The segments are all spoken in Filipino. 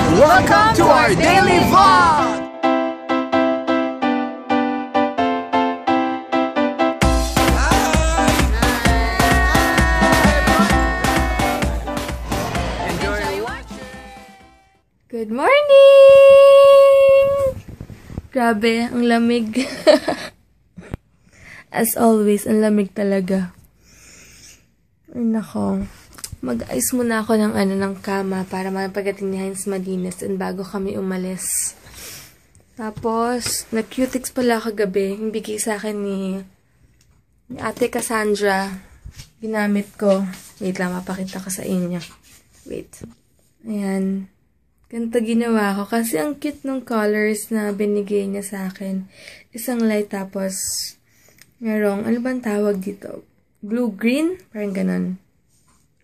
Welcome to our daily vlog! Good morning! Grabe, ang lamig. As always, ang lamig talaga. Ay nako. Mag-ayos muna ako ng kama para mapagating ni Heinz malinis and bago kami umalis. Tapos, nag-cutix pala kagabi. Yung bigay sa akin ni Ate Cassandra. Ginamit ko. Wait lang, mapakita ko sa inyo. Wait. Ayan. Ganito ginawa ko. Kasi ang cute ng colors na binigay niya sa akin. Isang light tapos merong, ano bang tawag dito? Blue-green? Parang ganon.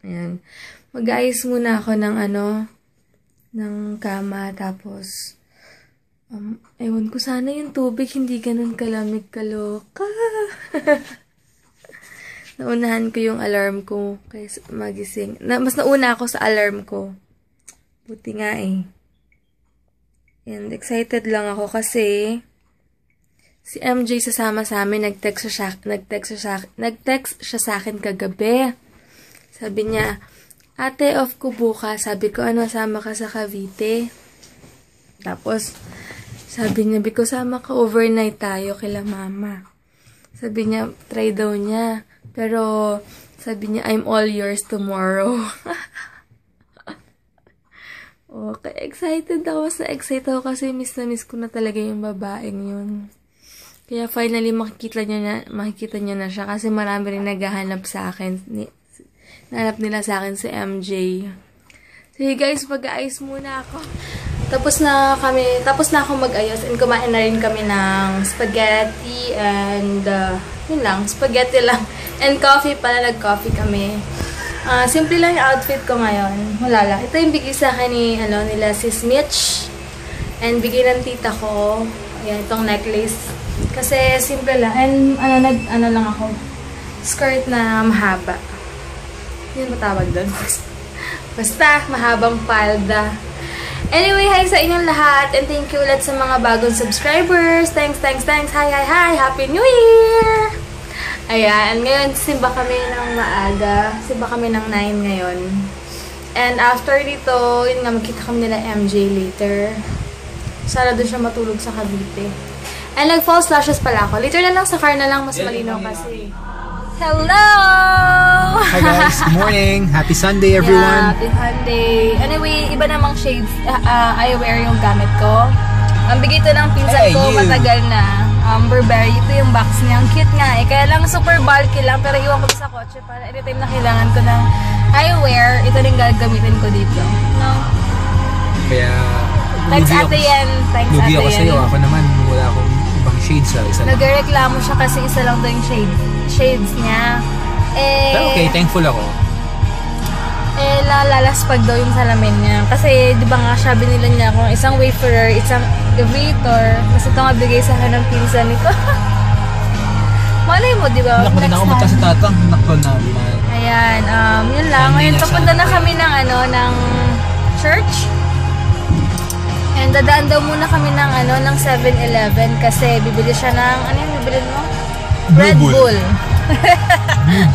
Ayan. Mag-ayos muna ako ng kama. Tapos, ewan ko sana yung tubig hindi ganon kalamig kaloka. Naunahan ko yung alarm ko kaya magising. Mas nauna ako sa alarm ko. Buti nga eh. And excited lang ako kasi si MJ sasama sa amin, nag-text siya sa akin kagabi. Sabi niya, ate, off ko bukas. Sabi ko, ano, sama ka sa Cavite? Tapos, sabi niya, Biko, sama ka overnight tayo kila mama. Sabi niya, try daw niya. Pero, sabi niya, I'm all yours tomorrow. Okay, excited ako. Excited ako kasi miss na miss ko na talaga yung babaeng yun. Kaya finally makikita niya na siya kasi marami rin naghahanap sa akin. Nahanap nila sa akin si MJ. Sige guys, mag-aayos muna ako. Tapos na ako mag-ayos and kumain na rin kami ng spaghetti and yun lang, spaghetti lang. And coffee pala, nag-coffee kami. Simple lang yung outfit ko ngayon. Wala lang. Ito yung bigay sa akin nila Sis Mitch. And bigay ng tita ko. Ayan, itong necklace. Kasi simple lang. And lang ako. Skirt na mahaba. Yun matawag doon. Basta, mahabang palda. Anyway, hi sa inyong lahat. And thank you ulit sa mga bagong subscribers. Thanks. Hi. Happy New Year! Ayan, ngayon simba kami ng maaga. Simba kami ng 9 ngayon. And after dito, yun nga, magkita kami nila MJ later. Sana doon siya matulog sa Cavite. And nag-false lashes pala ako. Later na lang, sa car na lang, mas malinaw kasi. Hello! Hi guys, good morning! Happy Sunday everyone! Yeah, happy Sunday. Anyway, iba namang shades eyewear yung gamit ko. Ang bigay ito ng pinsan ko, matagal na. Burberry, ito yung box niya. Ang cute nga eh. Kaya lang super bulky lang, pero iwan ko sa kotse para anytime na kailangan ko ng eyewear, ito rin gagamitin ko dito. No? Kaya, thanks ate yan. Lugi ako sa'yo. Ako naman, wala akong ibang shades sa isa lang. Nagreklamo siya kasi isa lang daw yung shades niya. Pero okay, thankful ako. Lalaspag daw yung salamin niya. Kasi, di ba nga, sabi nila niya kung isang waferer, isang elevator. Mas ito nga bigay sa akin ng pinsan nito. Malay mo, di ba? Next time. Ako sa tatang, nakon na. Ayan, yun lang. Ngayon, papunta na kami ng church. And dadaan daw muna kami ng 7-Eleven kasi bibili siya ng, ano yung bibili mo? Red Bull.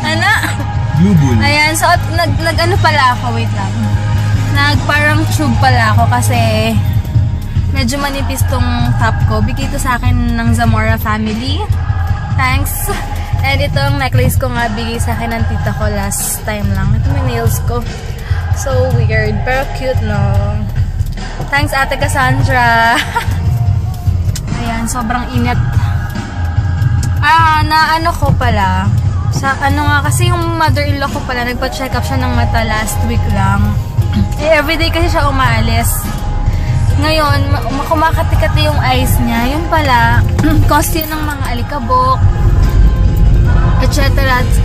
Ano? Blue Bull. Ayan, so nag-ano pala ako, wait lang. Parang tube pala ako kasi medyo manipis tong top ko. Bigay ito sa akin ng Zamora family. Thanks. And itong necklace ko nga bigay sa akin ng tita ko last time lang. Ito may nails ko. So weird, pero cute no. Thanks Ate Cassandra. Ayan, sobrang init. Naano ko pala. Sa kasi yung mother-in-law ko pala, nagpa-check up siya ng mata last week lang. Everyday kasi siya umaalis. Ngayon, kumakati-kati yung eyes niya. Yun pala, cause yun ng mga alikabok, etc.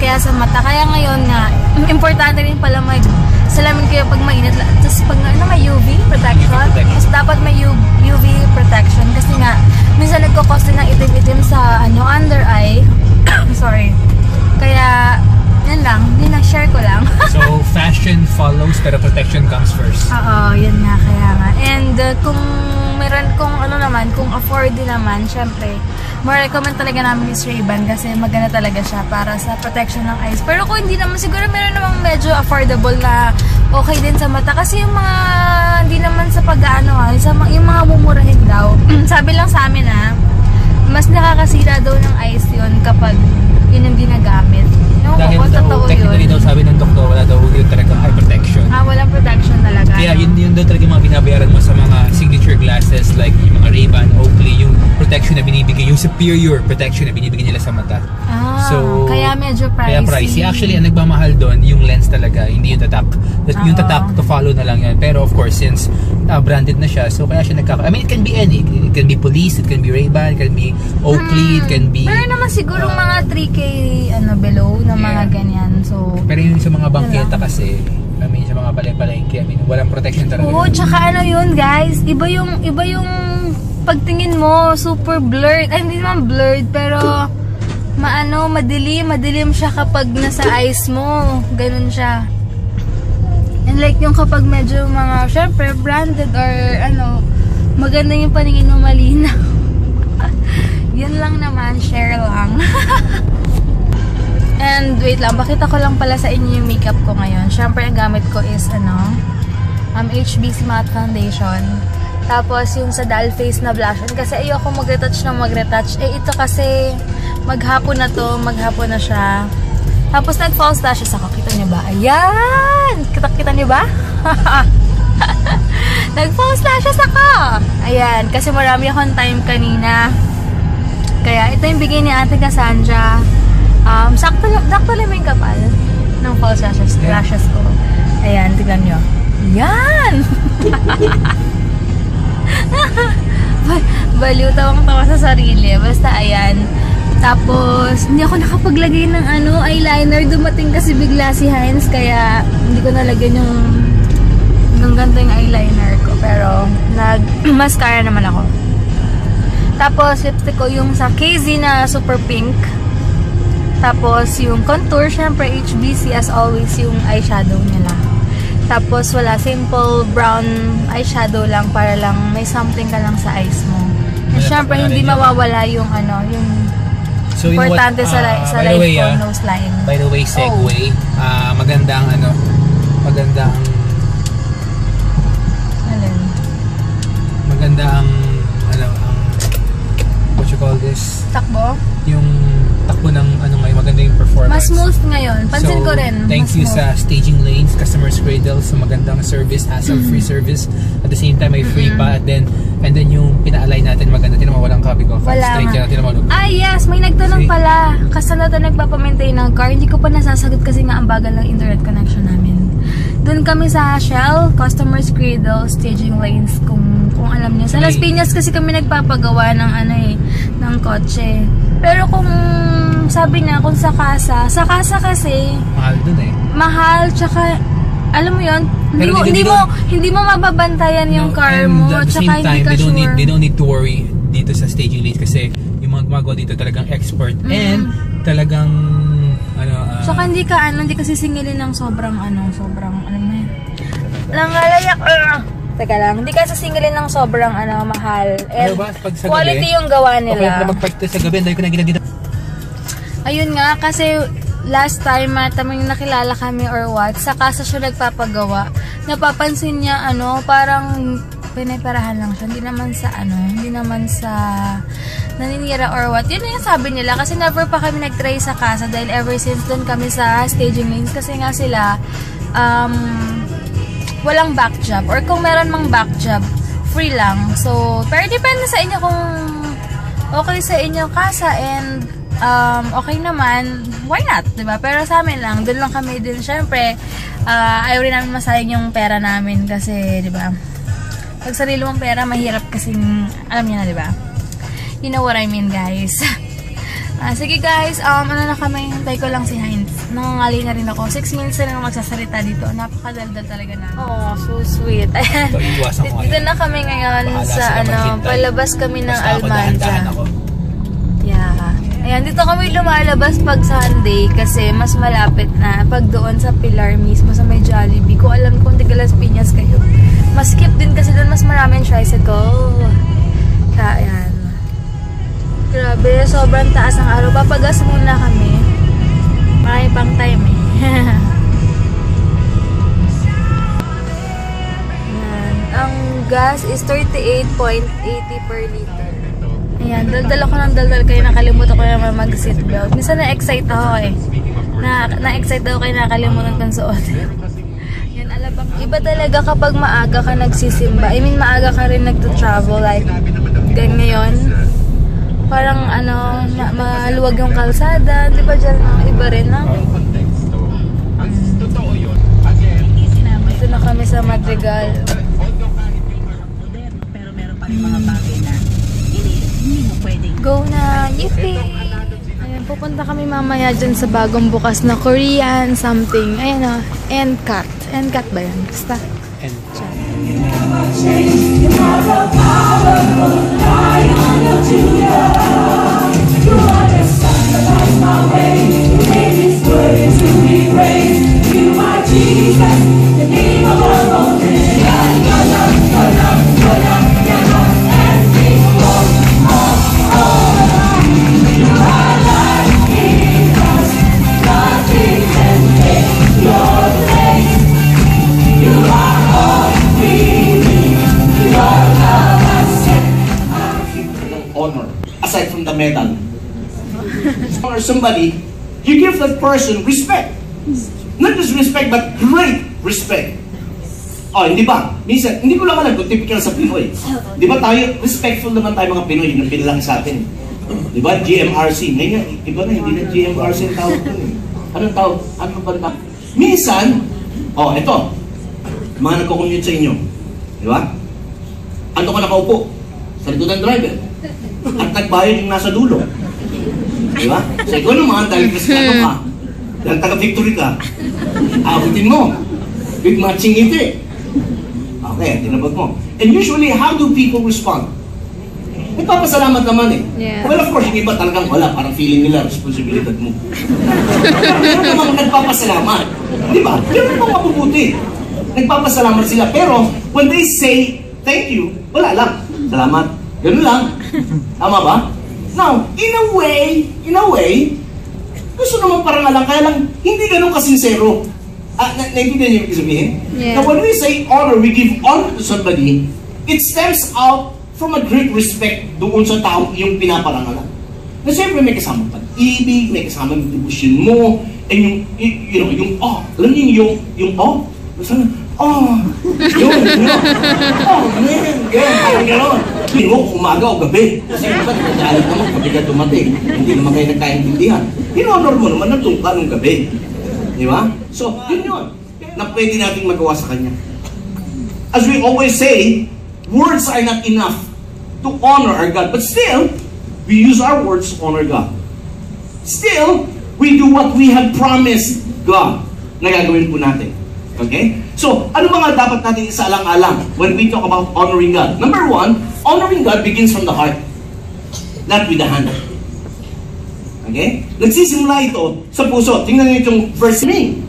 Kaya sa mata. Kaya ngayon nga, importante rin pala salamin kayo pag mainit. Tapos pag may UV protection. Tapos dapat may UV protection. Kasi nga, minsan nagkakos din ng itim-itim sa under eye. Sorry. Kaya, yan lang. Share ko lang. So, fashion follows pero protection comes first. Oo, yun nga. Kaya nga. And, naman, kung afford din naman, syempre, more recommend talaga namin is Ray-Ban kasi maganda talaga siya para sa protection ng eyes. Pero kung hindi naman, siguro meron namang medyo affordable na okay din sa mata. Kasi yung mga, hindi naman sa pag-ano yung mga mumurahin daw. Sabi lang sa amin mas nakakasira daw ng eyes yun kapag yun yung ginagamit. Dahil daw, technically daw sabi ng doktor, wala daw yun talaga eye protection. Walang protection talaga. Kaya yun daw talaga yung mga binabayaran mo sa mga signature glasses like yung mga Ray-Ban, Oakley, yung protection na binibigay, yung superior protection na binibigay nila sa mata. So, kaya medyo pricey. Kaya pricey. Actually, ang nagmamahal doon, yung lens talaga, hindi yung tatak. Yung tatak to follow na lang yan. Pero of course, since branded na siya, so kaya siya I mean, it can be any. It can be Police, it can be Ray-Ban, it can be Oakley, it can be... Meron naman siguro mga 3K below na mga ganyan. So, pero yung sa mga bangketa kasi, I mean, sa mga palengke, I mean, walang protection talaga. Oo, tsaka yun guys, iba yung pagtingin mo, super blurred. Ay, hindi naman blurred, pero madilim siya kapag nasa eyes mo. Ganun siya. And like yung kapag medyo mga, syempre, branded or maganda yung paningin mo, malinaw. Yun lang naman, share lang. And wait lang, pakita ko lang pala sa inyo yung makeup ko ngayon. Syempre, ang gamit ko is HBC Matte Foundation. Tapos yung sa doll face na blush on. Kasi ayoko mag-retouch. Ito kasi maghapon na siya. Tapos nag-false lashes ako. Kita niyo ba? Ayan! Kita niyo ba? Nag-false lashes ako! Ayan, kasi marami akong time kanina. Kaya ito yung bigay ni Ate Cassandra. Sakto lang yung kapal ng false lashes ko. Ayan, tignan nyo. Ayan! Baliw, tawang-tawa sa sarili. Basta ayan. Tapos, hindi ako nakapaglagay ng eyeliner. Dumating kasi bigla si Heinz. Kaya, hindi ko nalagyan yung ganito yung eyeliner ko. Pero, nag-mascara naman ako. Tapos, lipstick ko yung sa KZ na super pink. Tapos, yung contour, syempre HBC as always yung eyeshadow nila. Tapos, wala, simple brown eyeshadow lang para lang may something ka lang sa eyes mo. And syempre, hindi mawawala yung yung so, importante sa life ko, nose line. By the way, segue, magandang what you call this? Takbo? Yung takbo ng ngayon, maganda yung performance. Mas smooth ngayon. Pansin ko rin. Thank you sa Staging Lanes, Customers Cradle, sa magandang service, hassle-free service. At the same time, may free pa. And then yung pina-align natin maganda. Tinama walang copy ko. Straight yan. Yes, may nagtanong pala. Kasi nagpa-maintain ng car. Hindi ko pa nasasagot kasi nga ang bagal ng internet connection namin. Doon kami sa Shell, Customers Cradle, Staging Lanes, kung alam niyo. Sa Las Piñas kasi kami nagpapagawa ng ng kotse. Pero kung sabi niya, kung sa casa kasi mahal dun mahal, tsaka alam mo yun, hindi mo mababantayan yung car mo, tsaka hindi ka sure. They don't need to worry dito sa Staging Lanes kasi yung mga gumagawa dito talagang expert and talagang tsaka hindi ka sisingilin ng sobrang langalayak. Teka lang, hindi ka sisingilin ng sobrang mahal. And quality yung gawa nila. Okay na magpagta sa gabi, dahil ko na ginagita. Ayun nga, kasi last time tamang nakilala kami or what, sa casa siya nagpapagawa. Napapansin niya parang piniperahan lang siya. Hindi naman sa naninira or what. Yun yung sabi nila kasi never pa kami nag-try sa casa dahil ever since doon kami sa Staging Lanes kasi nga sila walang back job or kung meron mang back job, free lang. So, pero depende sa inyo kung okay sa inyo casa and okay naman, why not, diba? Pero sa amin lang, doon lang kami din. Syempre, ayaw rin namin masayang yung pera namin kasi, diba? Pag sarili mong pera, mahirap kasing, alam niyo na, diba? You know what I mean, guys. Sige guys, na kami, hintay ko lang si Heinz. Nangangali na rin ako. 6 minutes na lang magsasalita dito. Napakadaldal talaga na. Oh, so sweet. Ayan. Dito na kami ngayon sa palabas kami ng Almanza. Yeah. Ayan, dito kami lumalabas pag Sunday kasi mas malapit na pag doon sa Pilar mismo sa may Jollibee. Kung alam kung taga Las Piñas kayo. Mas skip din kasi doon mas maraming tricycle. Ayan. Grabe, sobrang taas ng araw. Papagas muna kami. Marami pang time eh. Ayan. Ang gas is 38.80 per liter. Ayan, daldal ako ng daldal kayo. Nakalimutan ko naman mag-seatbelt. Minsan na-excite ako eh. Na-excite ako kayo, nakalimutan kong suotin. Yan, alabang. Iba talaga kapag maaga ka nagsisimba. I mean, maaga ka rin nagto-travel. Like, ngayon. Parang ano, maluwag yung kalsada. Di ba dyan? Iba rin, no? Ito na kami sa Madrigal. Pero meron pa rin mga bagay na hindi mo pwedeng. Go na! Yippee! Ayan, pupunta kami mamaya dyan sa bagong bukas na Korean something. Ayan o, N-Cut. N-Cut ba yan? Basta. And honor, aside from the medal. Or somebody, you give that person respect. Not just respect, but great respect. Oh, hindi ba? Minsan, hindi ko lang alam kung typical sa Pinoy. Di ba tayo, respectful naman tayo mga Pinoy, yung pinalang sa atin. Di ba? GMRC. Ngayon, iba na, hindi na GMRC ang tawag ko. Anong tawag? Ano ba na? Minsan, oh, ito. Mga nagko-commute sa inyo. Di ba? Ano ka nakaupo? Sa likod ng driver. At nagbayad yung nasa dulo. Di ba? So ikaw naman, dahil Kristiyano ka, dahil taga-victory ka, abutin mo. With matching ngiti. Okay, tinabag mo. And usually, how do people respond? Nagpapasalamat naman eh. Yeah. Well, of course, yung iba talagang wala. Parang feeling nila, responsibilidad mo. Pero namang nagpapasalamat. Di ba? Pero namang mabubuti. Nagpapasalamat sila. Pero, when they say, thank you, wala lang. Salamat. Ganun lang. Tama ba? Now, in a way, gusto naman parang alam, kaya lang, hindi ganun kasinsero. Naintindihan niyo yung sabihin? Yeah. Now, when we say honor, we give honor to somebody, it stems out from a great respect doon sa taong iyong pinaparangalan. Na siyempre may kasama pag-ibig, may kasama yung devotion mo, and yung alam niyo yung basta na, yun, oh man, parang gano'n. Hindi mo kung umaga o gabi. Kasi iba, nagkaalit naman, gabi ka dumating. Hindi naman kayo nagkaintindihan. In-honor mo naman, nagtungka nung gabi. Di ba? So, yun, na pwede nating magawa sa Kanya. As we always say, words are not enough to honor our God. But still, we use our words to honor God. Still, we do what we have promised God na gagawin po natin. Okay? So, ano mga dapat natin isaalang-alang when we talk about honoring God? Number one, honoring God begins from the heart, not with the hand. Okay? Nagsisimula ito sa puso. Tingnan niyo itong verse me.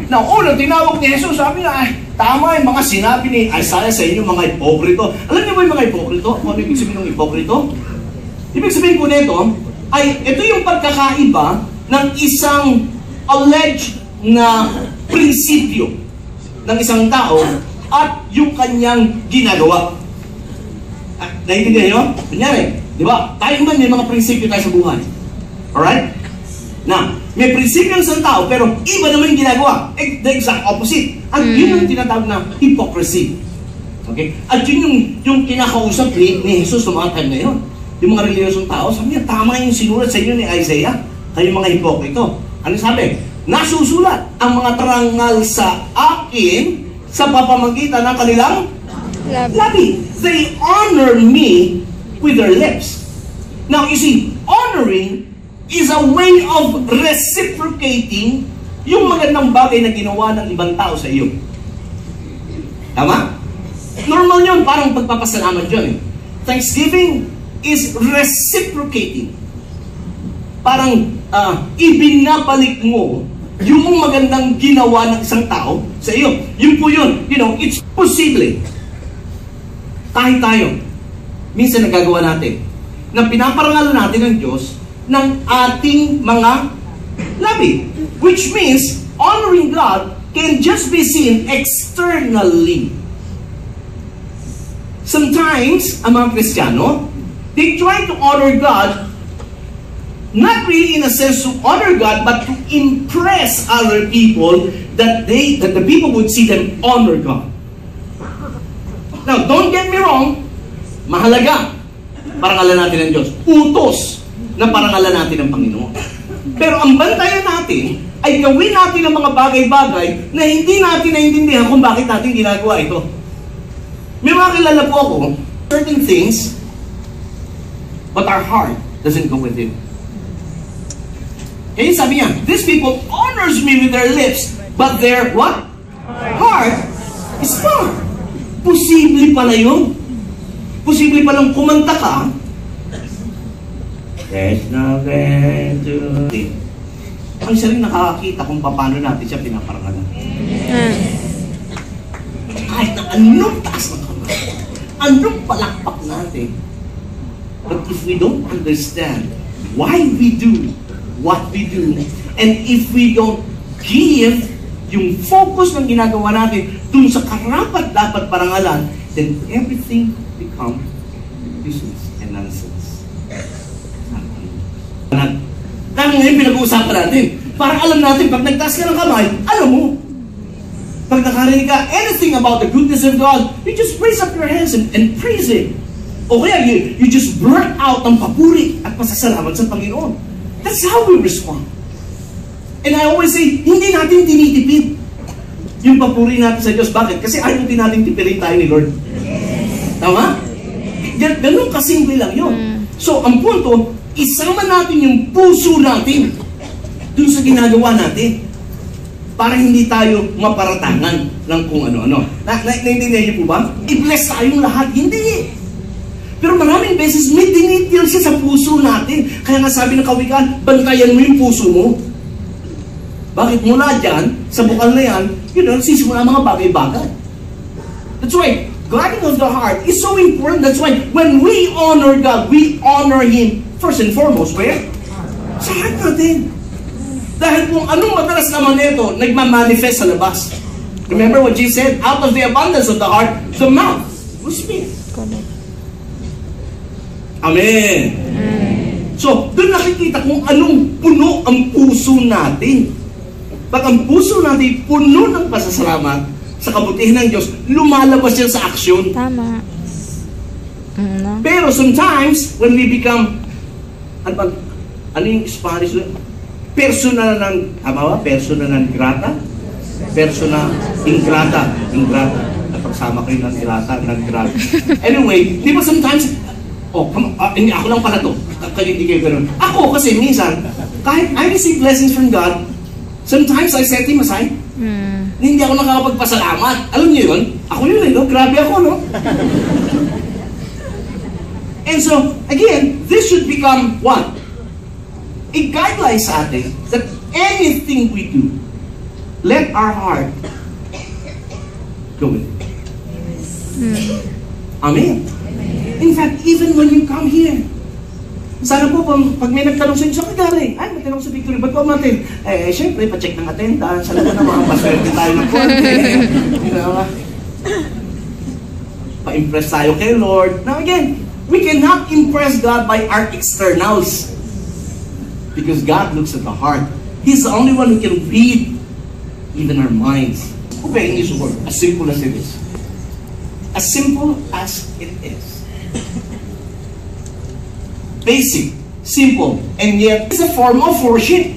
Now, tinawag ni Jesus, sabi na, tama yung mga sinabi ni Isaiah sa inyo, mga hipokrito. Alam niyo ba yung mga hipokrito? Ano ibig sabihin ng hipokrito? Ibig sabihin po nito, ay ito yung pagkakaiba ng isang alleged na prinsipyo ng isang tao at yung kanyang ginagawa. Naintindihan nyo? Kunyari, di ba? Tayo man may mga prinsipyo tayo sa buhay. Alright? Now, may prinsipyo ng isang tao, pero iba naman yung ginagawa. The exact opposite. At yun yung tinatawag na hypocrisy. Okay? At yun yung kinakausap ni Jesus sa mga time na yun. Yung mga reliyosong tao, sabi niya, tama yung sinulat sa inyo ni Isaiah. Kayo mga hipokrito. Ano sabi? Nasusulat ang mga tarangal sa akin sa papamagitan ng kanilang labi. They honor me with their lips. Now, you see, honoring is a way of reciprocating yung magandang bagay na ginawa ng ibang tao sa iyo. Tama? Normal yun, parang pagpapasalamat yun eh. Thanksgiving is reciprocating. Parang ibinabalik mo yung magandang ginawa ng isang tao sa iyo. Yun po yun. You know, it's possible. Kahit tayo. minsan nagagawa natin, na pinaparangalan natin ng Diyos ng ating mga labi. Which means, honoring God can just be seen externally. Sometimes, ang mga Kristiyano, they try to honor God, not really in a sense to honor God, but to impress other people that the people would see them honor God. Now, don't get me wrong, mahalaga, parangalan natin ng Diyos. Utos na parangalan natin ng Panginoon. Pero ang bantayan natin ay gawin natin ang mga bagay-bagay na hindi natin naiintindihan kung bakit natin ginagawa ito. May mga kilala po ako, certain things, but our heart doesn't go with it. Kaya sabi niya, these people honors me with their lips, but their what? Heart is far. Posible pala yun. Posible palang kumanta ka. There's nothing to do. Ang isa rin nakakakita kung paano natin siya pinaparangalan. Kahit na anong taas ng kamay, anong palakpak natin. But if we don't understand why we do what we do, and if we don't give yung focus ng ginagawa natin dun sa karapat dapat parangalan, then everything becomes business and nonsense. Kaya ngayon pinag-uusapan natin. Parang alam natin, pag nagtaas ka ng kamay, alam mo. Pag nakarinig ka anything about the goodness of God, you just raise up your hands and praise Him. O kaya you just blurt out ng papuri at pasasalamat sa Panginoon. That's how we respond. And I always say, hindi natin tinitipid yung papuri natin sa Diyos. Bakit? Kasi ayaw din natin tipirin tayo ni Lord. Tama? Ganun kasimple lang yun. So, ang punto, isama natin yung puso natin dun sa ginagawa natin para hindi tayo maparatangan ng kung ano-ano. Naintindihan niyo po ba? I-bless tayong lahat. Hindi. Pero maraming beses may tinitil siya sa puso natin. Kaya nga sabi ng kawikaan, bantayan mo yung puso mo. Bakit? Mula dyan, sa bukal na yan, sisimula ang mga bagay-bagay. That's why, guarding of the heart is so important. That's why, when we honor God, we honor Him first and foremost. Where? Sa heart natin. Dahil kung anong madalas naman ito, nagmamanifest sa labas. Remember what Jesus said? Out of the abundance of the heart, the mouth will speak. Amen. So, doon nakikita kung anong puno ang puso natin. Pag ang puso natin puno ng pasasalamat sa kabutihan ng Diyos, lumalabas yan sa aksyon. Tama. Pero sometimes, when we become, ano yung Spanish? Persona ng grata? Persona ingrata. Napagsama kayo ng grata. Anyway, di ba sometimes, hindi ako lang pala to. Kayo hindi kayo ganun. Ako kasi minsan, kahit I receive blessings from God, sometimes I set Him aside. Hindi ako nakakapagpasalamat. Alam niyo yun? Ako yun no? Grabe ako, no? And so, again, this should become what? A guideline sa atin that anything we do, let our heart go with it. Amen. In fact, even when you come here, sana po, pag may nagtanong sa inyo, saan ka galing? Ay, may tanong sa Victory, ba't po natin? Siyempre, pa-check ng attendance, alam mo na mga paswerte tayo ng konti. Pa-impress tayo kay Lord. Now again, we cannot impress God by our externals. Because God looks at the heart. He's the only one who can read even our minds. Obeying His word, as simple as it is. As simple as it is. Basic, simple, and yet it's a form of worship.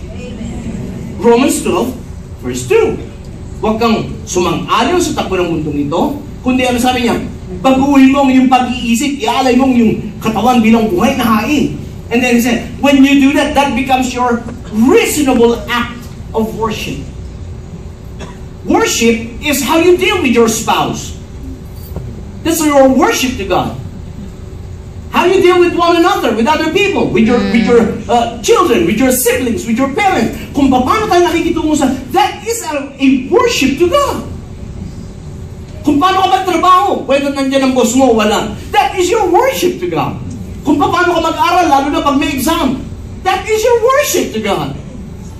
Romans 12, verse 2. Huwag kang sumang-ayon sa takbo ng mundong ito, kundi ano sabi niya? Baguhin mo ang iyong pag-iisip, ialay mo ang iyong katawan bilang buhay na hain. And then he said, when you do that, that becomes your reasonable act of worship. Worship is how you deal with your spouse. That's your worship to God. How you deal with one another, with other people, with your children, with your siblings, with your parents. Kung paano tayo nakikitungo sa, that is a worship to God. Kung paano ka magtrabaho, whether nandiyan ang boss mo o wala. That That is your worship to God. Kung paano ka mag-aral, lalo na pag may exam, that is your worship to God.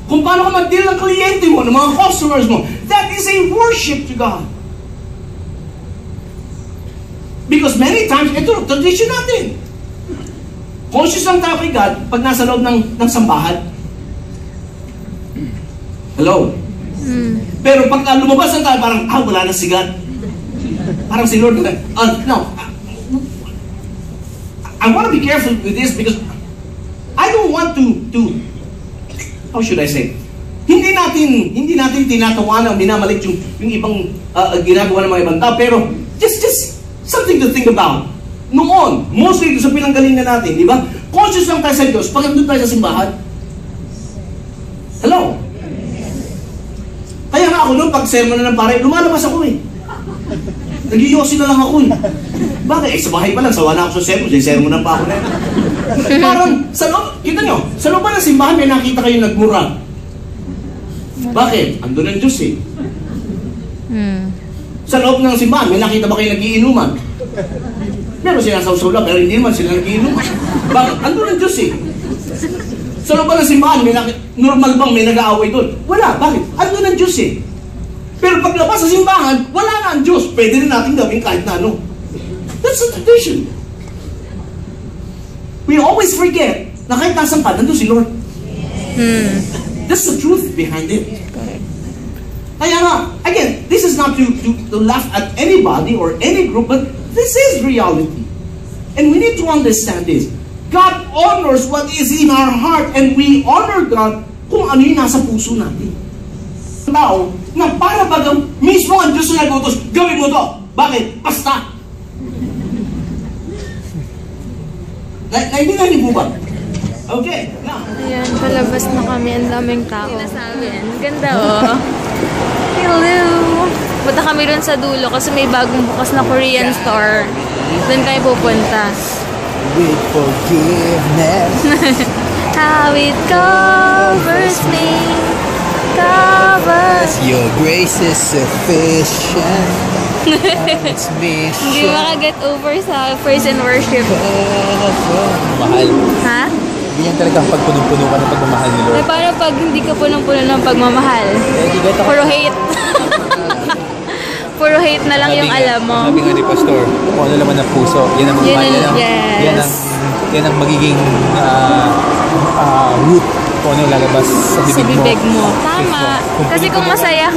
Kung paano ka mag-deal ng kliyente mo, ng mga customers mo, that is a worship to God. Because many times, ito, tradition natin. Conscious lang tayo kay God pag nasa loob ng sambahan. Hello? Pero pag lumabas na tayo, parang, wala na si God. Parang si Lord, no. I want to be careful with this because I don't want to how should I say? Hindi natin tinatawanan, minamalit yung ibang ginagawa ng mga ibang tao, pero just something to think about. Noon, mostly sa pinanggalingan natin, di ba? Conscious lang tayo sa Diyos pag nandun tayo sa simbahan. Hello? Kaya nga ako noon, pag sermon na ng pare, lumalabas ako eh. Nag-iyosin na lang ako eh. Bakit? Sa bahay pa lang, sawa na ako sa sermon, sermon na pa ako na yun. Parang, sa loob, kita nyo, sa loob pa ng simbahan, may nakita kayo nagmura. Bakit? Andun ang Diyos eh. Sa loob ng simbahan, may nakita ba kayo nagiinuman? Meron silang sausaw, pero hindi naman sila nagiinuman. Bakit? Andun ang Diyos eh. Sa loob pa ng simbahan, normal bang may nag-aaway doon? Wala. Bakit? Andun ang Diyos eh. Pero paglabas sa simbahan, wala na ang Diyos. Pwede rin natin gawin kahit na ano. That's a tradition. We always forget na kahit nasan ka, nandun si Lord. That's the truth behind it. Kaya nga, again, this is not to laugh at anybody or any group, but this is reality. And we need to understand this. God honors what is in our heart, and we honor God kung ano yung nasa puso natin. Tao na para bagang mismo ang Diyos na nag-utos, gawin mo to. Bakit? Basta. Naintindihan niyo po ba? Okay, now. Ayan, palabas na kami. Ang daming tao. Ayan, ganda oh. Hello! Punta kami dun sa dulo kasi may bagong bukas na Korean store. Doon kayo pupunta. With forgiveness. How it covers me. Covers. Your grace is sufficient. It's me. Hindi makaget over sa praise and worship. Mahal. Ha? Ganyan talaga pag punong-puno ka ng pagmamahal ni Lord. Ay, paano pag hindi ka punong-puno ng pagmamahal? Puro hate. Puro hate na lang yung alam mo. Sabi nga ni Pastor, kung ano naman ang puso, yan ang yan ang magiging root kung ano lalabas sa bibig mo. Tama. Kasi kung masaya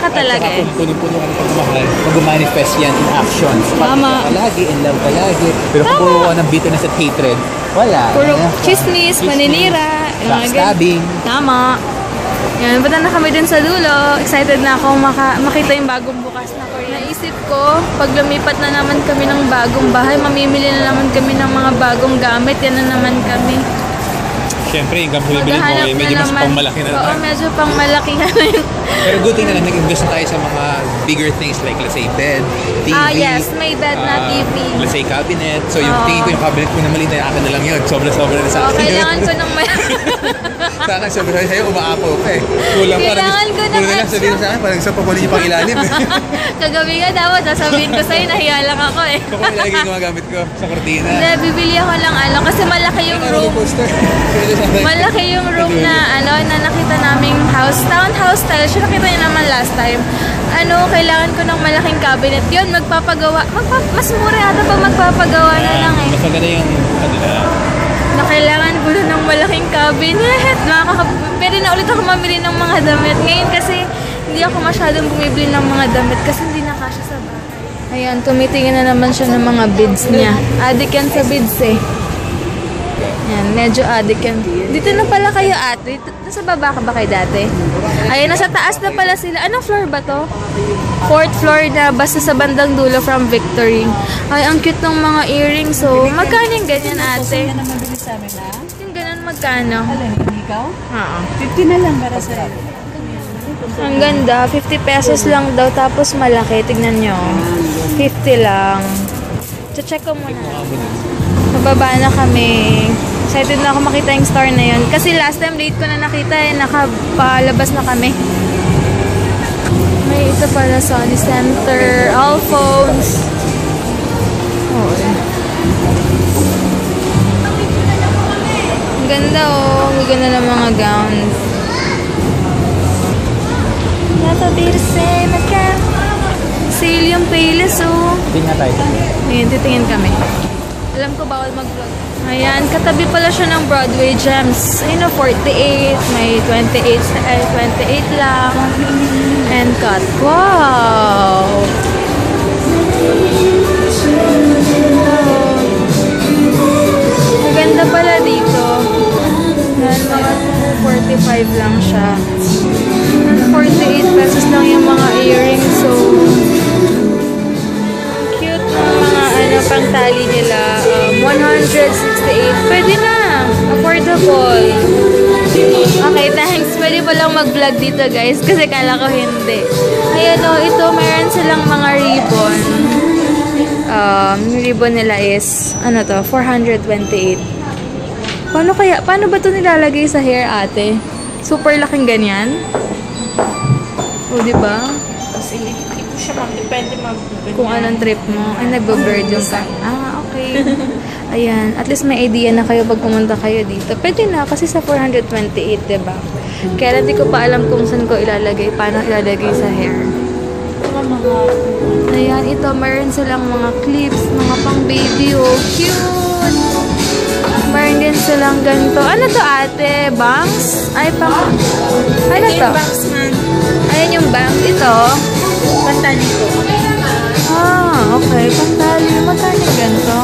ka talaga eh. Kung punong-puno ka ng pagmamahal, mag-manifest yan in actions. Tama. Palagi, in love palagi. Pero kung puro ka ng bitterness at hatred, wala. Puro chismis, maninira. Backstabbing. Tama. Yan, punta na kami dun sa dulo. Excited na ako makita yung bagong bukas na Korean. Naisip ko, pag lumipat na naman kami ng bagong bahay, mamimili na naman kami ng mga bagong gamit. Yan na naman kami. Siyempre, yung gamit mo, medyo mas pangmalaki na Oo, medyo pangmalaki na yun. Pero good thing na lang, nag-invest na tayo sa mga bigger things like, let's say, bed, TV. Yes, may bed na TV. Let's say, cabinet. So, yung tingin ko yung cabinet ko na maliit na akin na lang yun. Sobra-sobra na sa akin. Kailangan ko ng Sa akin, sobra sa'yo, umaapaw ka eh. Kulang pa. Kailangan ko ng na lang sabihin sa akin, parang sa papunin niyo pang ilalim. Kagabi nga dapat, sasabihin ko sa'yo, nahiya lang ako eh. Kung ano lagi yung gamit ko sa kortina. Hindi, bibili ako lang kasi malaki yung room. Malaki yung room na nakita naming house, townhouse style. Siya nakita niya naman last time. Kailangan ko ng malaking cabinet. Yun, magpapagawa. Mas mura yata pag magpapagawa na lang eh. Mas maganda yung Na kailangan ko ng malaking cabinet. Pwede na ulit ako mamili ng mga damit. Ngayon kasi hindi ako masyadong bumibili ng mga damit kasi hindi na kasya sa bahay. Ayan, tumitingin na naman siya ng mga beads niya. Adik yan sa beads eh. Yan, medyo adik yan. Dito na pala kayo ate. Nasa baba ka ba kayo dati? Ayan, nasa taas na pala sila. Anong floor ba to? 4th floor na, basta sa bandang dulo from Victory. Ay, ang cute ng mga earrings. So, magkano yung ganyan ate? Yan ang mabilis sa amin, ha? Yung ganun magkano? Alin, ikaw? Oo. 50 na lang para sa Ang ganda, 50 pesos lang daw, tapos malaki. Tignan nyo. 50 lang. Check ko muna. Pababa na kami. Excited na ako makita yung store na yun. Kasi last time late ko na nakita eh. Nakapalabas na kami. May ito pala, Sony Center, all phones. Oh, ganda oh. Ang ganda ng mga gowns. Natatirse, maka. Sale yung Payless oh. Tingnan tayo. Ngayon, titingin kami. Alam ko bawal mag-vlog. Ayan, katabi pala siya ng Broadway Gems. Ayun o, 48. May 28 lang. And cut. Wow! Maganda pala dito. Yan, mga 45 lang siya. 48 pesos lang yung mga earrings. So, cute ng mga pang tali nila. 168. Pwede na. Affordable. Okay, thanks. Pwede palang mag-vlog dito guys. Kasi kala ko hindi. Ayan o, ito meron silang mga ribbon. Yung ribbon nila is, ano to, 428. Paano ba ito nilalagay sa hair ate? Super laking ganyan? O, diba? Kasi hindi ko siya depende Kung anong trip mo. Ay, nagbo-bird yung okay. Ayan. At least may idea na kayo pag pumunta kayo dito. Pwede na kasi sa 428, diba? Kaya hindi ko pa alam kung saan ko ilalagay. Paano ilalagay sa hair. Ayan. Ito, meron silang mga clips, mga pang baby. Oh, cute! Meron din silang ganito. Ano to ate? Bangs? Ay, pang... Ano to? Bangs man. Ayan yung bangs. Ito. Pantali ko. Okay. Pantali. Magkano ganito?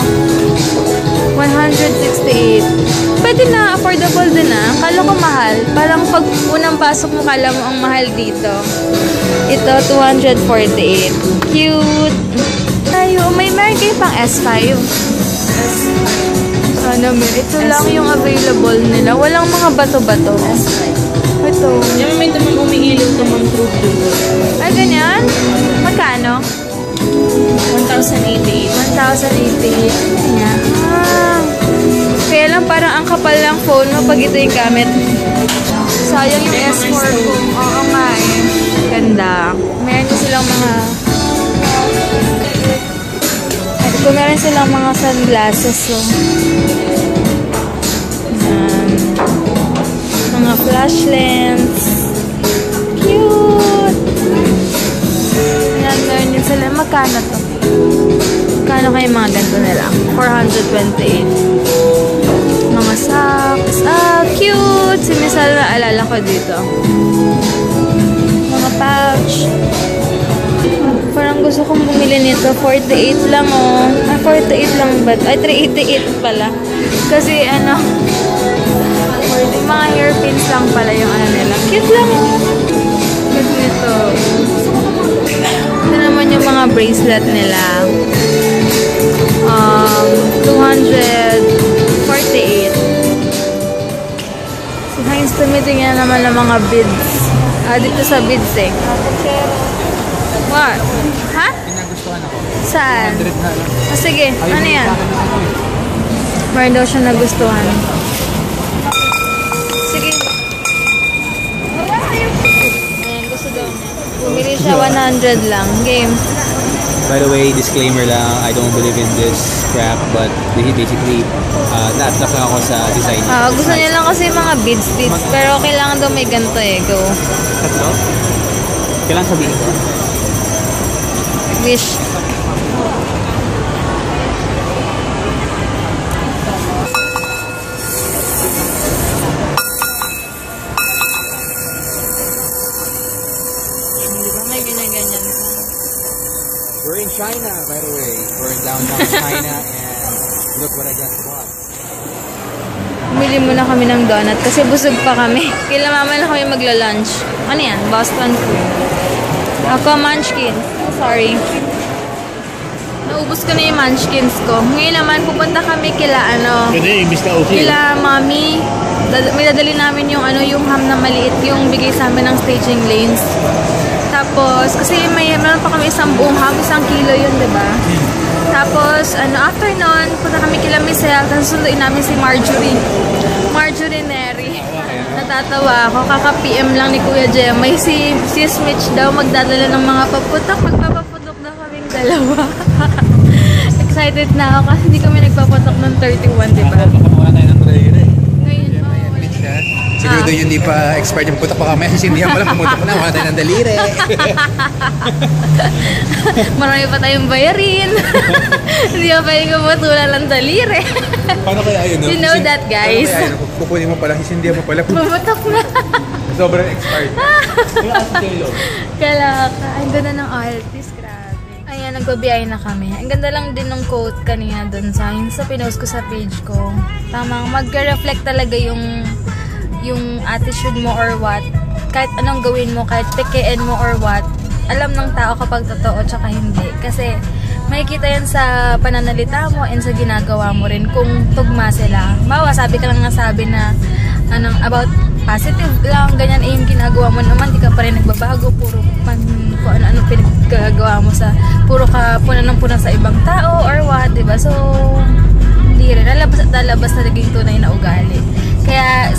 168. Pwede na. Affordable din na. Kala ko mahal. Parang pag unang pasok mo, kala mo ang mahal dito. Ito, 248. Cute. Tayo. Meron kayo pang S5. Sana ito lang yung available nila. Walang mga bato-bato. Ito. Yung may tamang umiilaw tamang true. Ay, ganyan? Magkano? 1,088. 1,088. Ganyan. Kaya lang parang ang kapal ng phone mo pag ito yung gamit. Sayang yung S4 ko. Oo nga eh. Ganda. Meron din silang mga... Kung meron silang mga sunglasses, so. Mga flash lens. Cute! Ayan, meron din sila. Magkano to? Magkano kayo mga ganito nila? 428. Mga socks. Cute! Si Misal na alala ko dito. Mga pouch. Parang gusto kong bumili nito. 48 lang oh. 48 lang ba? Ay, 388 pala. Kasi ano, mga hairpins lang pala yung ano nila. Cute lang oh. Cute nito. Ito naman yung mga bracelet nila. 248. Si Heinz tumitingin naman ng mga beads. Dito sa beads eh. What? Ha? Pinagustuhan ako. Saan? 100 na lang. Sige, ano yan? Meron daw siya nagustuhan. Sige. Ayan, gusto daw niya. Bumili siya 100 lang. Game. By the way, disclaimer lang, I don't believe in this crap, but basically, na-attract lang ako sa design. Gusto niya lang kasi mga beads. Pero kailangan daw may ganito eh. Go. Tatlo? Kailangan sabihin ko? Wish. May ganyan-ganyan. We're in China, by the way. We're in downtown China, and look what I just bought. Bumili muna kami ng donut kasi busog pa kami. Kailan mama na kami magla-lunch. Ano yan? Boston food. Ako, munchkins. Sorry. Naubos ko na yung munchkins ko. Ngayon naman, pupunta kami kila kila mami. May dadali namin yung yung ham na maliit, yung bigay sa amin ng staging lanes. Tapos, kasi meron pa kami isang buong ham, 1 kilo yun, diba? Tapos, after nun, punta kami kila Michelle, tapos sunduin namin si Marjorie. Marjorie Neri. Natatawa ako, kaka-PM lang ni Kuya Jemay. Si Mitch daw magdadala ng mga paputok. Magpapaputok na kaming dalawa. Excited na ako kasi hindi kami nagpaputok ng 31, diba? Pakamuha tayo ng trailer eh. Ngayon, Siguro doon yung di pa expired yung putak. Baka may sisindihan pala, pumutok na. Wala tayo ng daliri. Marami pa tayong bayarin. Hindi pa pwedeng kumutulan ng daliri. Paano kaya yun? No? You know that, guys. Paano kaya yun? Kukunin mo pala, sisindihan mo pala. Pumutok na. Sobrang expired. Kalaka. Ang ganda ng artist. Grabe. Ayan, nagbabiyahe na kami. Ang ganda lang din ng quote kanina dun sa pinost ko sa page ko. Tamang mag-reflect talaga yung attitude mo or what. Kahit anong gawin mo, kahit pekein mo or what, alam ng tao kapag totoo tsaka hindi. Kasi makikita yan sa pananalita mo and sa ginagawa mo rin kung tugma sila. Bawa, sabi ka lang nasabi na about positive lang, ganyan yung ginagawa mo naman, di ka pa rin nagbabago, puro kung ano-ano pinagagawa mo sa, puro ka punan sa ibang tao or what, diba? So, hindi rin, lalabas na naging tunay na ugali. Kaya,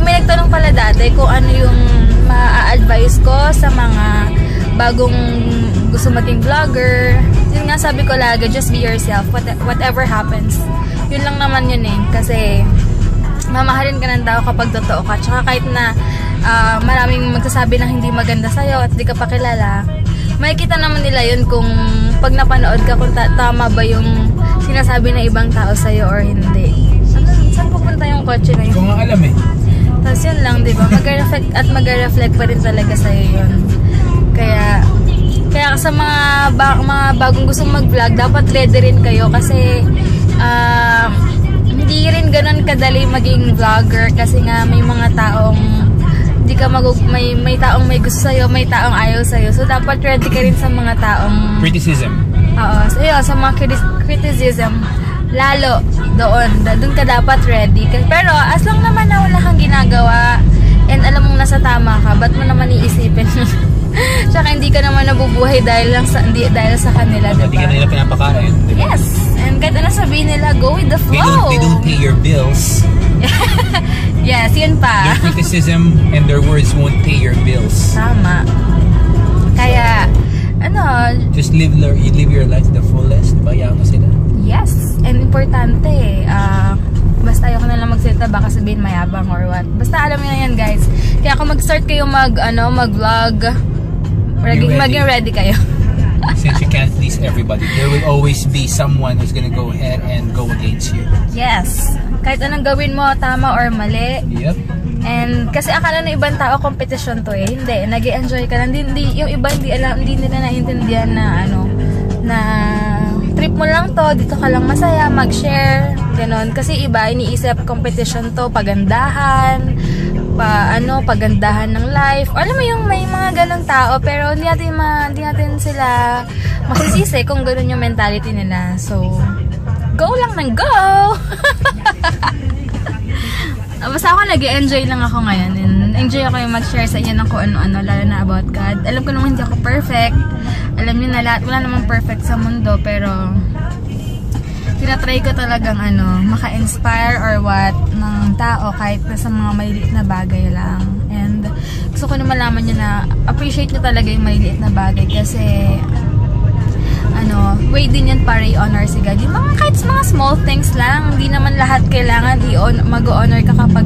may nagtanong pala dati kung ano yung ma-advise ko sa mga bagong gusto maging vlogger. Yun nga sabi ko lagi, just be yourself, whatever happens. Yun lang naman yun eh, kasi mamahalin ka ng tao kapag totoo ka. Tsaka kahit na maraming magsasabi na hindi maganda sa'yo at di ka pa kilala, makikita naman nila yun kung pag napanood ka kung tama ba yung sinasabi ng ibang tao sa'yo or hindi. Saan pupunta yung kotse na yun? Kung nga alam eh. Tapos yun lang, di ba? Mag-reflect pa rin talaga sa'yo yun. Kaya sa mga bagong gustong mag-vlog, dapat ready rin kayo kasi hindi rin ganun kadali maging vlogger kasi nga may mga taong may taong may gusto sa'yo, may taong ayaw sa'yo. So dapat ready ka rin sa mga taong Criticism. Oo. So yun, sa mga criticism, lalo doon ka dapat ready. Pero as long naman na wala kang ginagawa and alam mong nasa tama ka, ba't mo naman iisipin? Tsaka hindi ka naman nabubuhay dahil sa kanila, diba? Hindi ka nila pinapakain. Diba? Yes. And kahit ano sabihin nila, go with the flow. They don't pay your bills. Yes, yun pa. Their criticism and their words won't pay your bills. Tama. Kaya, just live your life to the fullest. Bayaan mo sila. Yes. And importante, basta ayoko na lang magsalita, baka sabihin mayabang or what. Basta alam niyo na yan, guys. Kaya kung mag-start kayo mag-vlog, maging ready kayo. Since you can't please everybody, there will always be someone who's gonna go ahead and go against you. Yes. Kahit anong gawin mo, tama or mali. Yep. And kasi akala ng ibang tao competition to eh. Hindi, nag-i-enjoy ka lang. Yung iba hindi nila naiintindihan na trip mo lang to, dito ka lang masaya, mag-share, ganon. Kasi iba iniisip competition to, pagandahan, pagandahan ng life. Alam mo yung may mga ganong tao, pero hindi natin sila masisisi kung ganon yung mentality nila. So, go lang ng go! Basta ako nag-enjoy lang ako ngayon. And enjoy ako yung mag-share sa inyo ng kung ano-ano, lalo na about God. Alam ko naman hindi ako perfect. Alam niyo na lahat, wala namang perfect sa mundo, pero tinatry ko talagang maka-inspire or what ng tao kahit na sa mga maliliit na bagay lang. And gusto ko na malaman nyo na appreciate nyo talaga yung maliliit na bagay kasi way din yan para i-honor si God. Yung kahit mga small things lang, hindi naman lahat kailangan mag-honor ka kapag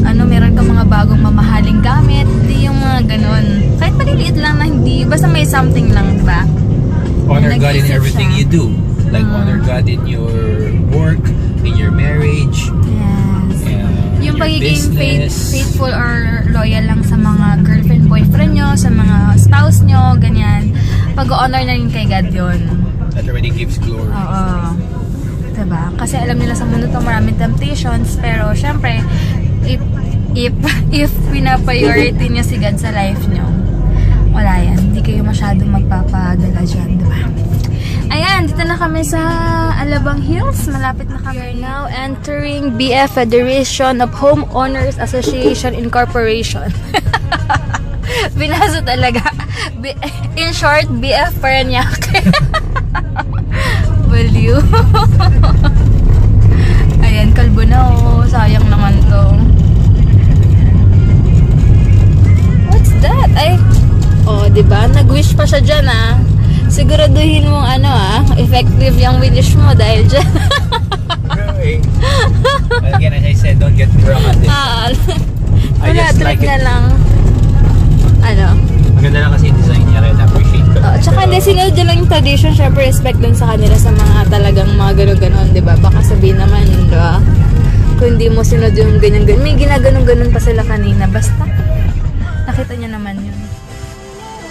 meron ka mga bagong mamahaling gamit. Hindi yung mga ganun. Kahit maliliit lang na hindi, basta may something lang, diba? Honor God in everything you do. Like honor God in your work, in your marriage, yung pagiging faithful or loyal lang sa mga girlfriend, boyfriend nyo, sa mga spouse nyo, ganyan. Pag-honor na rin kay God yun. That already gives glory. Oo. Diba? Kasi alam nila sa mundo to maraming temptations, pero syempre, if pina-priority nyo si God sa life nyo, wala yan. Hindi kayo masyadong magpapadala dyan, diba? Ayan, dito na kami sa Alabang Hills. Malapit na kami. We are now entering BF Federation of Homeowners Association Incorporation. Binasa talaga. In short, BF Paranaque. Baliw. Ayan, kalbo na oh. Sayang naman to. What's that? Ay, diba? Nag-wish pa siya dyan siguraduhin mong effective yung wish mo dahil dyan. Again, as I said, don't get me wrong on this. expectation, syempre respect dun sa kanila sa mga talagang mga ganun-ganon, diba? Baka sabihin naman, diba? Kung hindi mo sinod yung ganyan-ganon. May ginaganon-ganon pa sila kanina. Basta, nakita niya naman yun.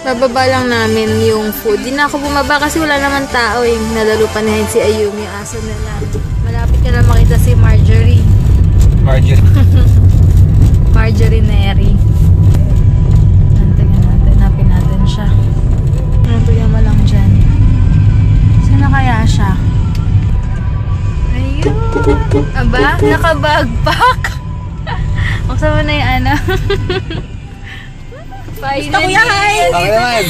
Bababa lang namin yung food. Di na ako bumaba kasi wala naman tao eh. Nadalo pa na si Ayumi, yung aso nila. Malapit ka na makita si Marjorie. Marjorie Neri. Tingnan natin, hanapin natin siya. Tingnan mo lang dyan. Sino kaya siya? Ayun! Aba, nakabagpak! Buksan mo na yung ano. Gusto ko yan! Okay naman.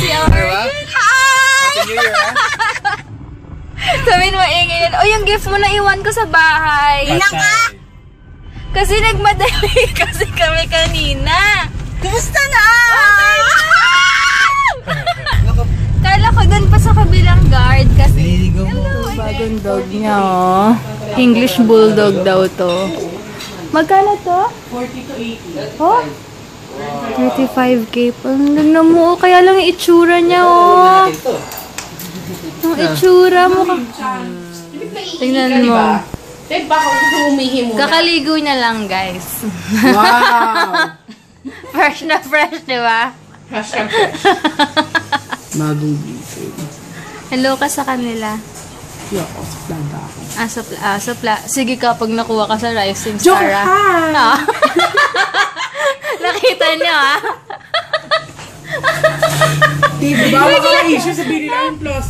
Happy New Year, ha? Sabihin mo, ingin. O, yung gift mo na iwan ko sa bahay. Patay. Kasi nagmadali kasi kami kanina. Kumusta na? Kala ko dun pa sa kabilang guard kasi Nililigaw mo. bagong dog niya, oh. English Bulldog daw to. Magkano to? 40 to 80. Oh? 35k pa. Tignan mo, kaya lang yung itsura niya, oh. Ang itsura mo. Tingnan mo. Diba kung humihi muna? Kakaligo niya lang, guys. Wow! Fresh na fresh, di ba? Bagong gising. Hello ka sa kanila. Ako, sa planta ako. Sapla. Sige ka, pag nakuha ka sa Rising Star. Ah. Nakita niyo, ah. Diba maka-issue sabihin nila yung plus?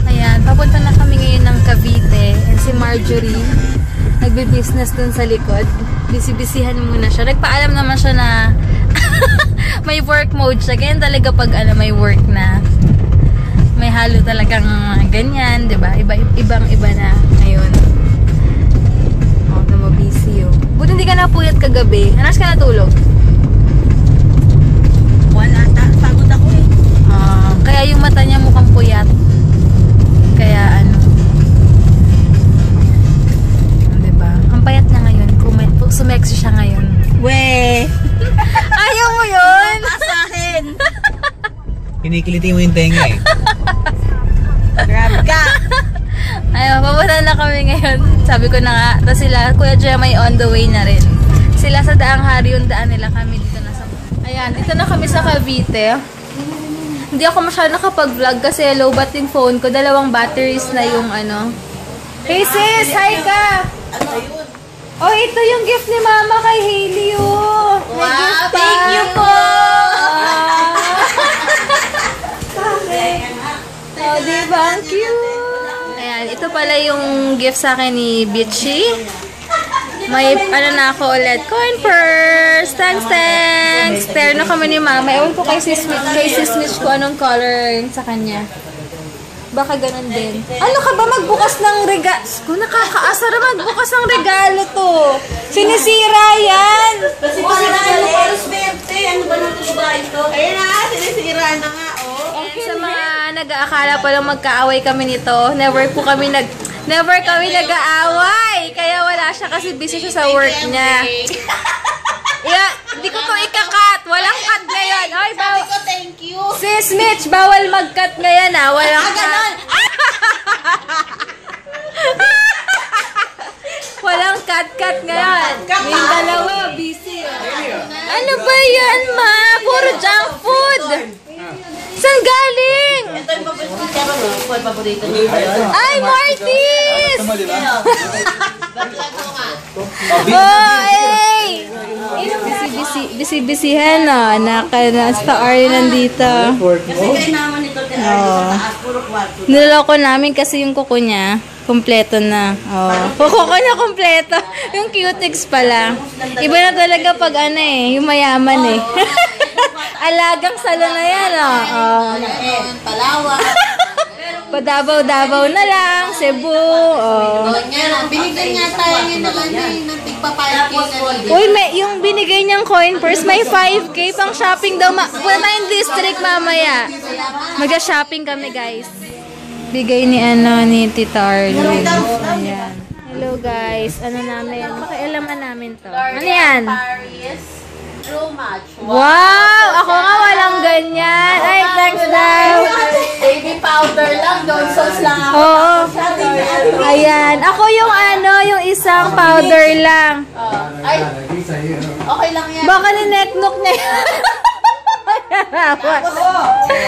Ayan, papunta na kami ngayon ng Cavite. And si Marjorie, nagbe-business dun sa likod. Bisi-bisihan muna siya. Nagpaalam naman siya na may work mode siya. Ganyan talaga pag may work na. May halo talagang ganyan, di ba? Ibang-iba na ngayon. Oh, na mabisi yun. Buti hindi ka napuyat kagabi. Anas ka natulog? Wala, pagod ako eh. Kaya yung mata niya mukhang puyat. Kaya ano, diba? Ang payat niya ngayon. Sumexy siya ngayon. We! Ayaw mo yun? Sa akin! Kinikiliti mo yung tenga eh. Grabe ka! Ayaw, papunta na kami ngayon. Sabi ko na nga. Tapos sila, Kuya Jemay on the way na rin. Sila sa Daang Hari yung daan nila. Kami dito na sa... Ayan, dito na kami sa Cavite. Hindi ako masyado nakapag-vlog kasi low bat yung phone ko. 2 batteries na yung ano. Hey sis! Hi ka! Ano yun? Oh, ito yung gift ni Mama kay Hailey, oh. May Wow, gift pa. thank you po. Oh, diba? Ang cute. Ayan, ito pala yung gift sa akin ni Bitchy. May, ano na ako ulit, coin purse. Thanks, thanks. Terno kami ni Mama. Ewan ko kay Sis Mitch ko anong color sa kanya. Baka ganun din. Ano ka ba magbukas ng regalo? Kung nakakaasar magbukas ng regalo to. Sinisira yan. Kasi wala na ano para swerte. Ano ba natin ba ito? Ayun na, sinisira na nga, oh. And sa mga nag-aakala pa lang magkaaway kami nito, never kami nag-aaway. Kaya wala siya kasi busy siya sa work niya. Yeah, hindi ko to ika-cut. Walang cut ngayon. Ay, Sabi ko, thank you. Sis Mitch, bawal mag-cut ngayon, ah. Walang cut. Walang cut-cut ngayon. Yung dalawa, busy. Ano ba yan, ma? Puro junk food. Saan galing? Ito yung paborito niyo. Ay, Martis! Oh, hey! Busy-busyhan, no? Naka-star nandito. Kasi kayo naman ito, taas, puro kwarto. Niloloko namin kasi yung kuko niya, kompleto na. Oh. Kuko niya kompleto. Yung cutex pala. Iba na talaga pag ano eh, yung mayaman eh. Alagang salo na yan, oh. Palawan. Padabaw-dabaw na lang, Cebu. Oh. Binigyan niya tayo yun ng tigpa-5K na. Uy, yung binigay niyang coin purse, may 5k pang shopping daw. Punta tayong district mamaya. Mag-shopping kami, guys. Bigay ni Tita Arlene. Ayan. Hello, guys. Ano namin? Makialaman namin to. Ano yan? True match. Wow! Ako nga walang ganyan. Ay, thanks daw. Baby powder lang, Johnson's lang ako. Oo. Ayan. Ako yung yung isang powder lang. Ay, okay lang yan. Baka ni-necknock niya yan.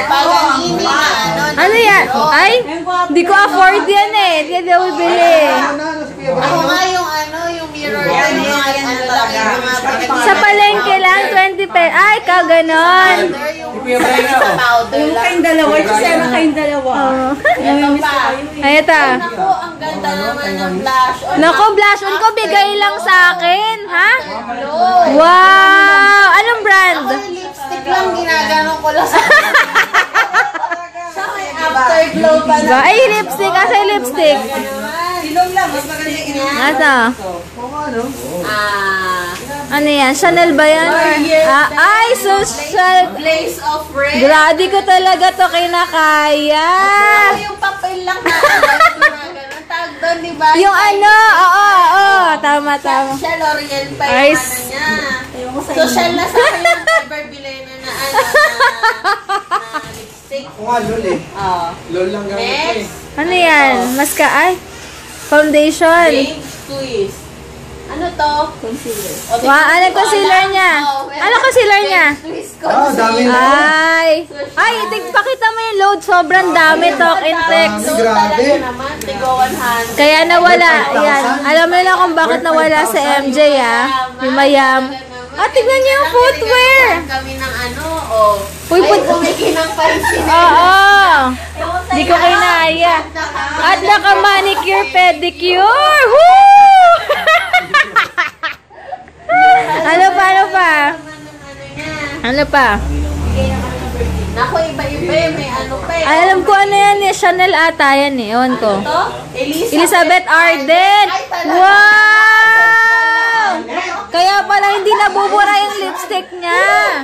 Paganini na, Ano yan? Ay, di ko afford yan eh. Hindi ka daw bibili. Ako nga yung mirror yan, yung lang, yung mga Sa palengke lang, 20 pesos. Ay, ikaw ganon. sa powder Yung lang. kayong dalawa, yung Sarah kayong dalawa. Oo. Ito pa. Ay, ito. Naku, ang ganda naman ng blush on. Naku, blush on ko, bigay lang sa akin. Ha? Glow. Wow! Anong brand? Ako yung lipstick lang, ginagano ko lang sa may afterglow pa na. Ba? Ay, lipstick. Asa yung lipstick? Silong lang, mas maganda yung ina. Asa? Ano yan? Chanel ba yan? Ay, social. Blaze of red. Grabe ko talaga to kinakaya. Ako yung papel lang na ginagano. Tag doon, di ba? Yung oo. Tama. Siya, L'Oreal pa Ay, yung niya. Social na sa akin yung ever bilay na lipstick. Ako nga, lol eh. Oh. Lol lang gamit eh. Next, Ano yan? Maska? Ay, foundation. Pink Twist. Ano to? Concealer. Ano concealer niya? Ano concealer niya? Twist Ah, dami concealer. na. Ay, pakita mo yung load. Sobrang dami. Talk and text. So, Grabe. talaga naman, tigo 100. Kaya nawala. Yan. Alam mo na kung bakit nawala sa MJ, Yung mayam. Tignan niyo yung footwear. Kami ng oh. Uy, Ay, kumikinang pa rin sila. Oo. Di ko kinaya. At naka-manicure, pedicure. Woo! Ano pa? Ano pa? Naku, iba-iba may ano pa eh. Alam ko ano yan eh. Chanel ata yan eh. Ewan ko. Ito? Elizabeth Arden. Ay, talaga. Wow! Kaya pala hindi nabubura yung lipstick niya.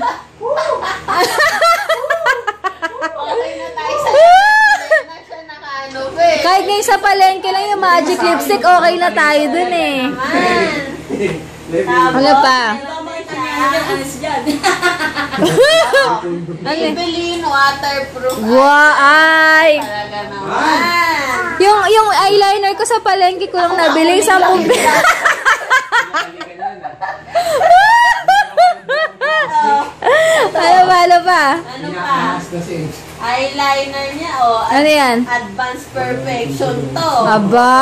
Okay na tayo sa na siya naka-ano pa eh. Kahit ngayon sa palengke lang yung magic lipstick, okay na tayo dun eh. Ano pa? Maybelline waterproof. Wow, ay! Talaga naman. Yung eyeliner ko sa palengke ko lang nabili, 10 pesos. Ano pa? Ano pa? Eyeliner niya, Ano yan? Advanced Perfection to. Aba!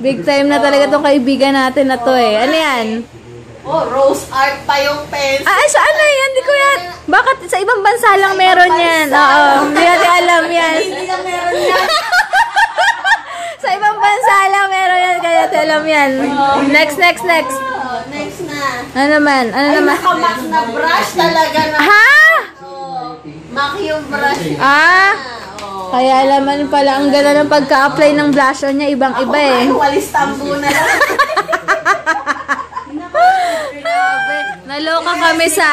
Big time na talaga tong kaibigan natin na to eh. Ano yan? Rose art pa yung pencil. Ay, saan na yan? Hindi ko yan. Bakit sa ibang bansa lang meron yan? Oo, hindi natin alam yan. Hindi na meron yan. Sa ibang bansa lang meron yan, kaya natin alam yan. Next. Next na. Ano naman? Ay, naka-mac na brush talaga na. Ha? Mac yung brush. Kaya naman pala, ang gala ng pagka-apply ng blush on niya, ibang-iba eh. Walis tambo na lang. Grabe. Naloka kami sa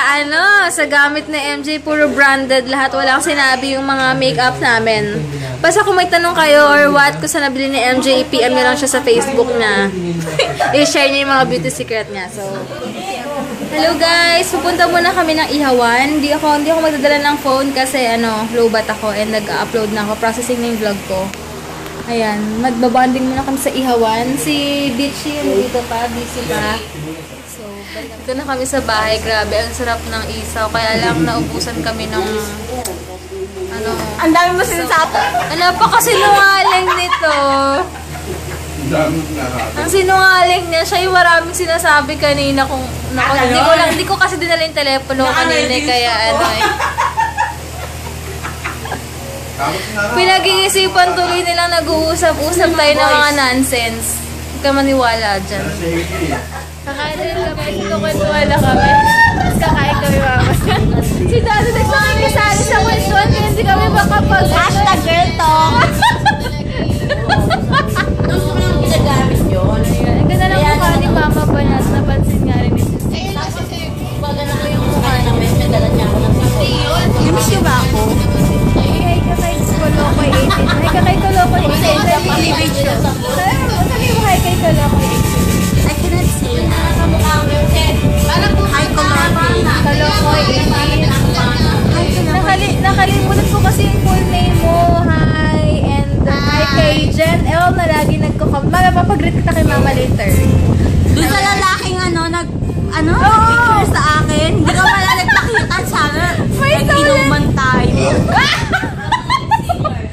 gamit na MJ, puro branded lahat. Walang sinabi yung mga makeup namin. Basta kung may tanong kayo or what, kung saan nabili ni MJ, PM niya lang siya sa Facebook na i-share niya yung mga beauty secret niya. So, hello guys! Pupunta muna kami ng Ihawan. Hindi ako magdadala ng phone kasi lowbat ako and nag-upload na ako. Processing na yung vlog ko. Ayan, magbabanding muna kami sa Ihawan. Si Bitchy, dito pa, busy pa. So, dito na kami sa bahay. Grabe, ang sarap ng isaw. Kaya lang naubusan kami ng Ang dami mo sinasabi. Napakasinungaling nito. Ang sinungaling niya, siya yung maraming sinasabi kanina kung hindi ko kasi dinala yung telepono kanina kaya pinag-iisipan tuloy nilang nag-uusap-usap tayo ng mga nonsense. Huwag ka maniwala dyan. Kakain rin kami, kwentuhan na kami. Tapos kakain kami mama. Si Dado nagpakikisali sa kwentuhan kaya hindi kami makapag- Girl talk. Gusto ko lang ginagamit yun. Ang ganda ng mukha ni Mama Banat. Napansin nga rin ni Sis. Ayun lang kasi baga na ko yung mukha namin. Nagdala niya ako ng sisi. Miss niyo ba ako? Hi ka kay Kolokoy 18. Hi ka kay Kolokoy 18. Sabi mo hi kay Kolokoy 18. I cannot see. Nakakamukha ko yun. Parang hi ko mama. ko ka. Mama, papag-greet kita kay mama later. Doon sa lalaking picture sa akin. Hindi ka pala nagpakita sana. Nag-inuman tayo.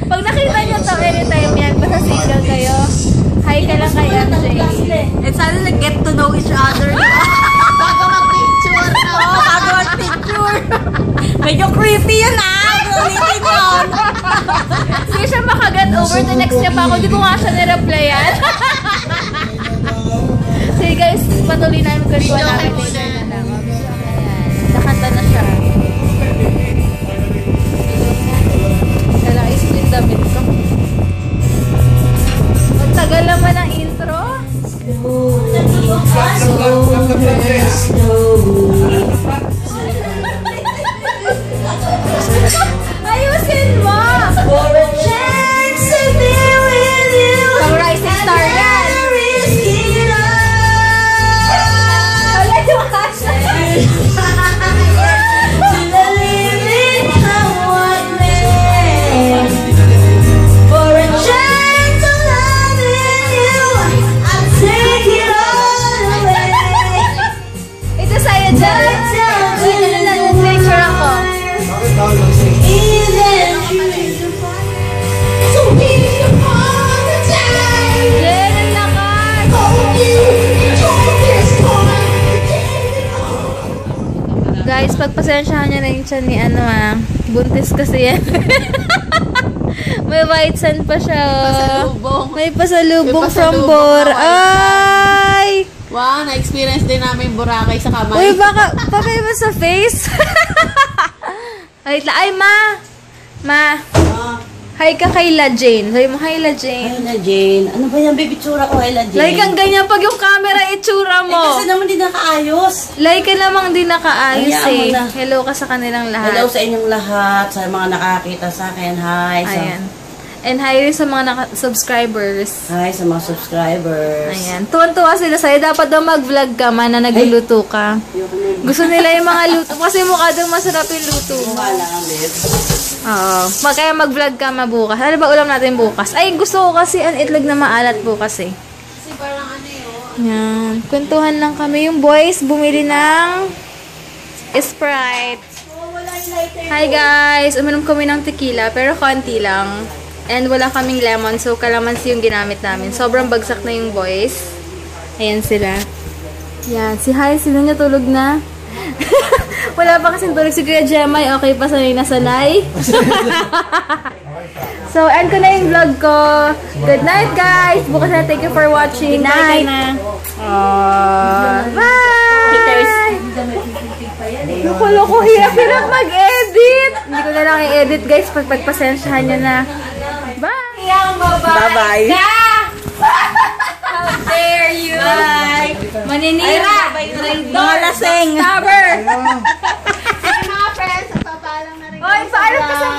Pag nakita niyo to anytime yan, basta single kayo, hi ka lang kay MJ. And sana nag-get to know each other. Bago mag-picture. Oo, bago mag-picture. Medyo creepy yun ulitin yun. Hindi siya makaget over the next niya pa ako. Hindi ko nga siya nireplyan. Sige guys, patuloy namin kaliwa namin later na lang. Ayan, nakanta na siya. Kailangan i-split damit ko. Magtagal naman ang intro. Ayusin mo! For a chance to be with you. Pang rising star yan! Wala yung hashtag! To the limit of what remains. For a chance to love you, I'll take it all away. Ito sa'yo dyan! Picture ako. Even so be all the time. Jen, ang lakas! Hold you, enjoy this part. Guys, pagpasensyahan niyo na yung tiyan ni buntis kasi yan. May white sand pa siya. May pasalubong from Bor. Ay! Wow, na-experience din namin Boracay sa kamay. Uy, baka ba sa face? Ay, Ma! Hi ka kay La Jane. Sabi mo, hi La Jane. Ayun na, Jane. Ano ba yung baby tsura ko, Ella Jane? Like kang ganyan pag yung camera itsura mo. Kasi naman di nakaayos. Like ka namang di nakaayos Hayaan mo na. Hello ka sa kanilang lahat. Hello sa inyong lahat, sa mga nakakita sa akin. Hi. Ayan. And hi rin sa mga subscribers. Hi sa mga subscribers. Ayan. Tuwan-tuwa sila sa'yo. Dapat daw mag-vlog ka man na nagluluto ka. Gusto nila yung mga luto. Kasi mukha daw masarap yung luto mo. Wala ang live. Oo. Kaya mag-vlog ka mabukas. Ano ba ulam natin bukas? Ay, gusto ko kasi ang itlog na maalat bukas eh. Kasi parang yun. Yan. Kwentuhan lang kami. Yung boys, bumili ng Sprite. Hi guys! Uminom kami ng tequila pero konti lang. And wala kaming lemon, so kalamansi yung ginamit namin. Sobrang bagsak na yung boys. Ayan sila. Yan. Si Hi, sino niya tulog na? Wala pa kasing tulog si Kuya Jemay. Okay pa, sanay na sanay. So, end ko na yung vlog ko. Good night, guys! Bukas na, thank you for watching. Good night! Bye! Loko-loko, hirap mag-edit! Hindi ko na lang i-edit, guys. Pagpasensyahan nyo na. Bye! Bye-bye. How dare you! Bye! Maninira! Mga laseng. Stubber! Mga friends, papalang na rin. Oy, paalam ka sa